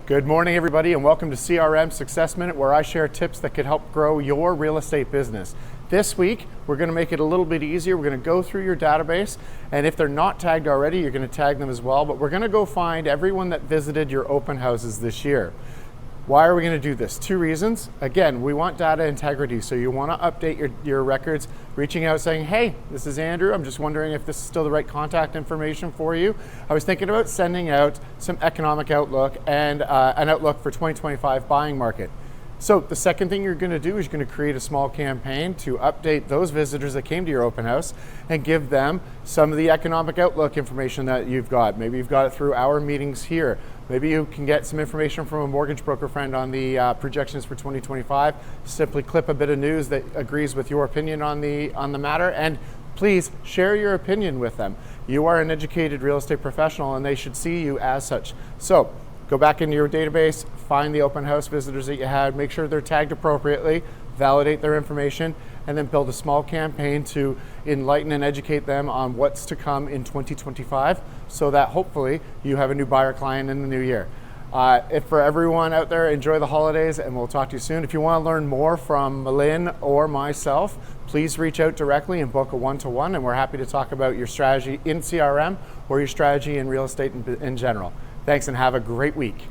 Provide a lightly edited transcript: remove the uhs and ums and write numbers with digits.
Good morning, everybody, and welcome to CRM Success Minute, where I share tips that could help grow your real estate business. This week, we're going to make it a little bit easier. We're going to go through your database, and if they're not tagged already, you're going to tag them as well, but we're going to go find everyone that visited your open houses this year. Why are we going to do this? Two reasons. Again, we want data integrity, so you want to update your records, reaching out saying, hey, this is Andrew. I'm just wondering if this is still the right contact information for you. I was thinking about sending out some economic outlook and an outlook for 2025 buying market. So the second thing you're going to do is you're going to create a small campaign to update those visitors that came to your open house and give them some of the economic outlook information that you've got. Maybe you've got it through our meetings here. Maybe you can get some information from a mortgage broker friend on the projections for 2025. Simply clip a bit of news that agrees with your opinion on the matter, and please share your opinion with them. You are an educated real estate professional and they should see you as such. So go back into your database, find the open house visitors that you had, make sure they're tagged appropriately, validate their information, and then build a small campaign to enlighten and educate them on what's to come in 2025 so that hopefully you have a new buyer client in the new year. If for everyone out there, enjoy the holidays and we'll talk to you soon. If you want to learn more from Lynn or myself, please reach out directly and book a one-to-one, and we're happy to talk about your strategy in CRM or your strategy in real estate in general. Thanks and have a great week.